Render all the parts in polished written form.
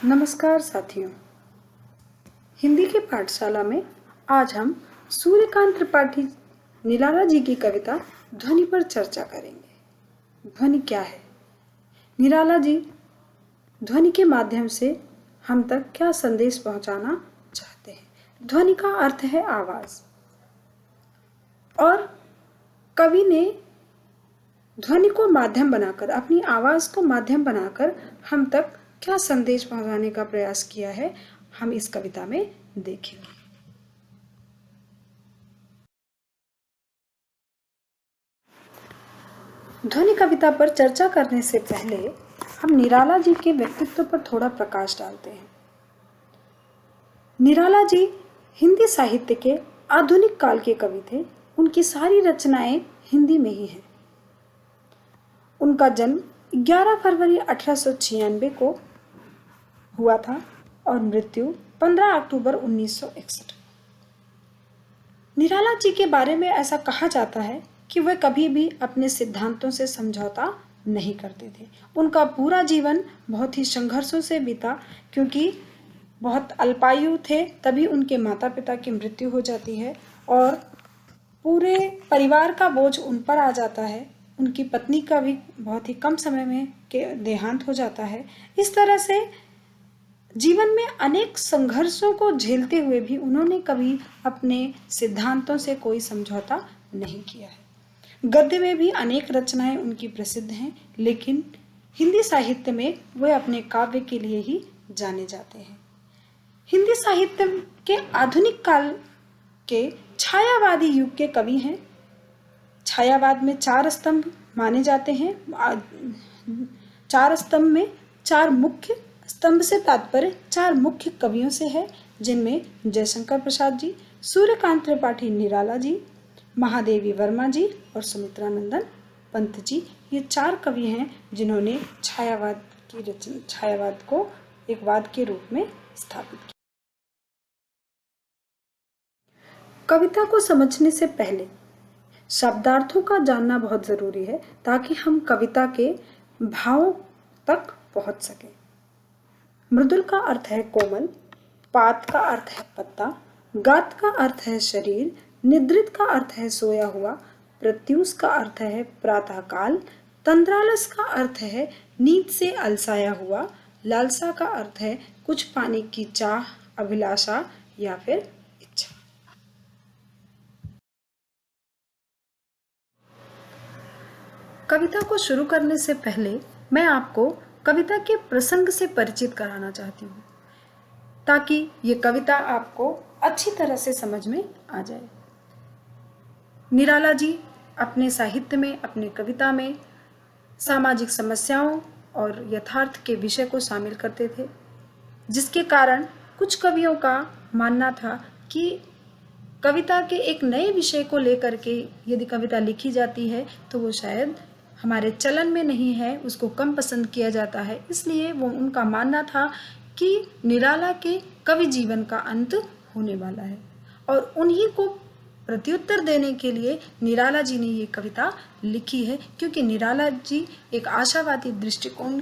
नमस्कार साथियों। हिंदी की पाठशाला में आज हम सूर्यकांत त्रिपाठी निराला जी की कविता ध्वनि पर चर्चा करेंगे। ध्वनि क्या है? निराला जी ध्वनि के माध्यम से हम तक क्या संदेश पहुंचाना चाहते हैं? ध्वनि का अर्थ है आवाज, और कवि ने ध्वनि को माध्यम बनाकर, अपनी आवाज को माध्यम बनाकर हम तक क्या संदेश पहुंचाने का प्रयास किया है, हम इस कविता में देखेंगे। ध्वनि कविता पर चर्चा करने से पहले हम निराला जी के व्यक्तित्व पर थोड़ा प्रकाश डालते हैं। निराला जी हिंदी साहित्य के आधुनिक काल के कवि थे। उनकी सारी रचनाएं हिंदी में ही हैं। उनका जन्म 11 फरवरी 1896 को हुआ था और मृत्यु 15 अक्टूबर 1961। निराला जी के बारे में ऐसा कहा जाता है कि वे कभी भी अपने सिद्धांतों से समझौता नहीं करते थे। उनका पूरा जीवन बहुत ही संघर्षों से बीता, क्योंकि बहुत अल्पायु थे तभी उनके माता पिता की मृत्यु हो जाती है और पूरे परिवार का बोझ उन पर आ जाता है। उनकी पत्नी का भी बहुत ही कम समय में देहांत हो जाता है। इस तरह से जीवन में अनेक संघर्षों को झेलते हुए भी उन्होंने कभी अपने सिद्धांतों से कोई समझौता नहीं किया है। गद्य में भी अनेक रचनाएं उनकी प्रसिद्ध हैं, लेकिन हिंदी साहित्य में वे अपने काव्य के लिए ही जाने जाते हैं। हिंदी साहित्य के आधुनिक काल के छायावादी युग के कवि हैं। छायावाद में 4 स्तंभ माने जाते हैं। 4 स्तंभ में 4 मुख्य स्तंभ से तात्पर्य 4 मुख्य कवियों से है, जिनमें जयशंकर प्रसाद जी, सूर्यकांत त्रिपाठी निराला जी, महादेवी वर्मा जी और सुमित्रानंदन पंत जी। ये 4 कवि हैं जिन्होंने छायावाद को एक वाद के रूप में स्थापित किया। कविता को समझने से पहले शब्दार्थों का जानना बहुत जरूरी है, ताकि हम कविता के भावों तक पहुंच सकें। मृदुल का अर्थ है कोमल, पात का अर्थ है पत्ता, गात का अर्थ है शरीर, निद्रित का अर्थ है सोया हुआ, प्रत्यूष का अर्थ है प्रातःकाल, तंद्रालस का अर्थ है नींद से अलसाया हुआ, लालसा का अर्थ है कुछ पाने की चाह, अभिलाषा या फिर इच्छा। कविता को शुरू करने से पहले मैं आपको कविता के प्रसंग से परिचित कराना चाहती हूँ, ताकि ये कविता आपको अच्छी तरह से समझ में आ जाए। निराला जी अपने साहित्य में, अपनी कविता में सामाजिक समस्याओं और यथार्थ के विषय को शामिल करते थे, जिसके कारण कुछ कवियों का मानना था कि कविता के एक नए विषय को लेकर के यदि कविता लिखी जाती है तो वो शायद हमारे चलन में नहीं है, उसको कम पसंद किया जाता है। इसलिए वो उनका मानना था कि निराला के कवि जीवन का अंत होने वाला है, और उन्हीं को प्रत्युत्तर देने के लिए निराला जी ने ये कविता लिखी है। क्योंकि निराला जी एक आशावादी दृष्टिकोण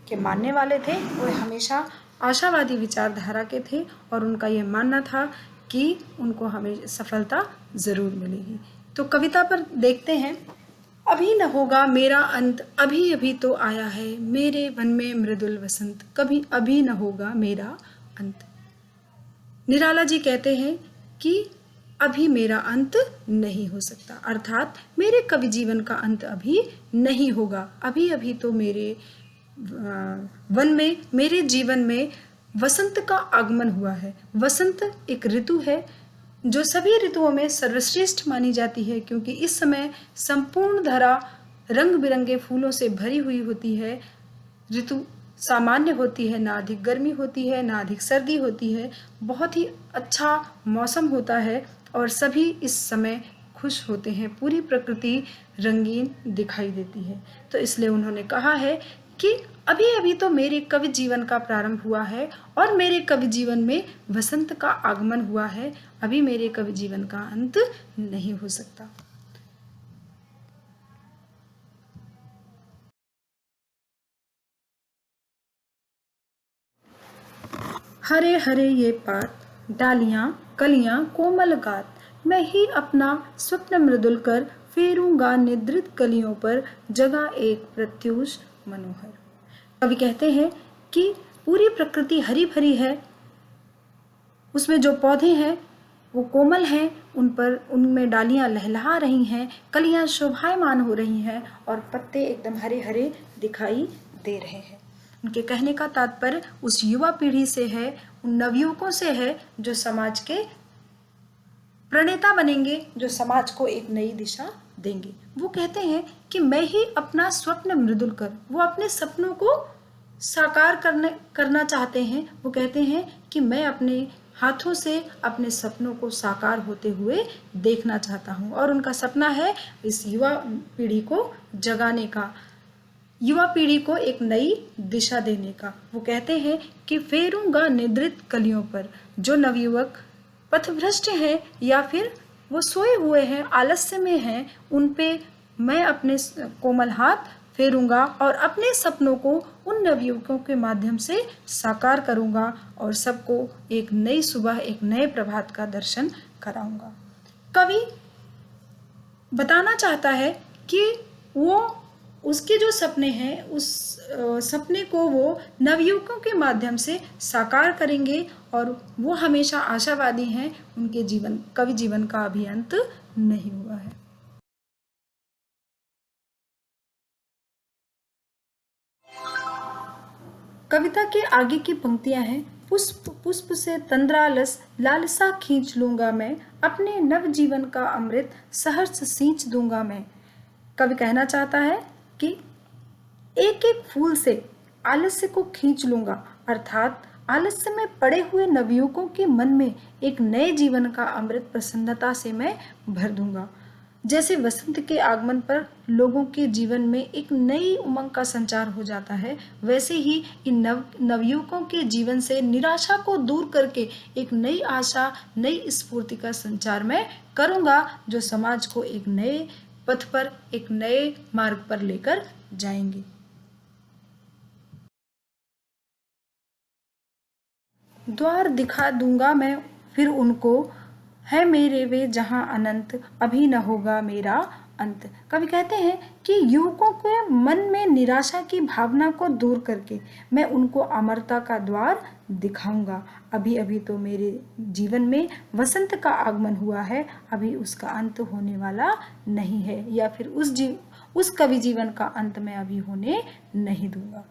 के मानने वाले थे। वो हमेशा आशावादी विचारधारा के थे और उनका ये मानना था कि उनको हमें सफलता जरूर मिलेगी। तो कविता पर देखते हैं। अभी न होगा मेरा अंत, अभी अभी तो आया है मेरे वन में मृदुल वसंत, कभी अभी न होगा मेरा अंत। निराला जी कहते हैं कि अभी मेरा अंत नहीं हो सकता, अर्थात मेरे कवि जीवन का अंत अभी नहीं होगा। अभी अभी तो मेरे वन में, मेरे जीवन में वसंत का आगमन हुआ है। वसंत एक ऋतु है जो सभी ऋतुओं में सर्वश्रेष्ठ मानी जाती है, क्योंकि इस समय संपूर्ण धरा रंग बिरंगे फूलों से भरी हुई होती है। ऋतु सामान्य होती है, ना अधिक गर्मी होती है ना अधिक सर्दी होती है। बहुत ही अच्छा मौसम होता है और सभी इस समय खुश होते हैं। पूरी प्रकृति रंगीन दिखाई देती है। तो इसलिए उन्होंने कहा है कि अभी अभी तो मेरे कवि जीवन का प्रारंभ हुआ है और मेरे कवि जीवन में वसंत का आगमन हुआ है। अभी मेरे कवि जीवन का अंत नहीं हो सकता। हरे हरे ये पात, डालियां कलियां कोमल गात, मैं ही अपना स्वप्न मृदुल कर, फेरूंगा निद्रित कलियों पर, जगा एक प्रत्यूष मनोहर। कवि कहते हैं कि पूरी प्रकृति हरी भरी है, उसमें जो पौधे हैं वो कोमल हैं, उनमें डालियां लहलहा रही हैं, कलियां शोभायमान हो रही हैं और पत्ते एकदम हरे हरे दिखाई दे रहे हैं। उनके कहने का तात्पर्य उस युवा पीढ़ी से है, उन नवयुवकों से है जो समाज के प्रणेता बनेंगे, जो समाज को एक नई दिशा देंगे। वो कहते हैं कि मैं ही अपना स्वप्न मृदुल कर, वो अपने सपनों को साकार करना चाहते हैं। वो कहते हैं कि मैं अपने हाथों से अपने सपनों को साकार होते हुए देखना चाहता हूँ, और उनका सपना है इस युवा पीढ़ी को जगाने का, युवा पीढ़ी को एक नई दिशा देने का। वो कहते हैं कि फेरूंगा निद्रित कलियों पर, जो नवयुवक पथभ्रष्ट हैं या फिर वो सोए हुए हैं, आलस्य में हैं, उन पे मैं अपने कोमल हाथ फेरूंगा और अपने सपनों को उन नवयुवकों के माध्यम से साकार करूंगा और सबको एक नई सुबह, एक नए प्रभात का दर्शन कराऊंगा। कवि बताना चाहता है कि वो उसके जो सपने हैं, उस सपने को वो नवयुवकों के माध्यम से साकार करेंगे और वो हमेशा आशावादी हैं। उनके कवि जीवन का अभी अंत नहीं हुआ है। कविता के आगे की पंक्तियां हैं, पुष्प पुष्प से तंद्रालस लालसा खींच लूंगा मैं, अपने नव जीवन का अमृत सहर्ष सींच दूंगा मैं। कवि कहना चाहता है कि एक एक फूल से आलस्य को खींच लूंगा, अर्थात आलस्य में पड़े हुए नवयुवकों के मन में एक नए जीवन का अमृत प्रसन्नता से मैं भर दूंगा। जैसे वसंत के आगमन पर लोगों के जीवन में एक नई उमंग का संचार हो जाता है, वैसे ही इन नवयुवकों के जीवन से निराशा को दूर करके एक नई आशा, नई स्फूर्ति का संचार मैं करूंगा, जो समाज को एक नए पथ पर, एक नए मार्ग पर लेकर जाएंगे। द्वार दिखा दूंगा मैं फिर उनको, है मेरे वे जहां अनंत, अभी न होगा मेरा अंत। कवि कहते हैं कि युवकों के मन में निराशा की भावना को दूर करके मैं उनको अमरता का द्वार दिखाऊंगा। अभी अभी तो मेरे जीवन में वसंत का आगमन हुआ है, अभी उसका अंत होने वाला नहीं है, या फिर उस कवि जीवन का अंत मैं अभी होने नहीं दूंगा।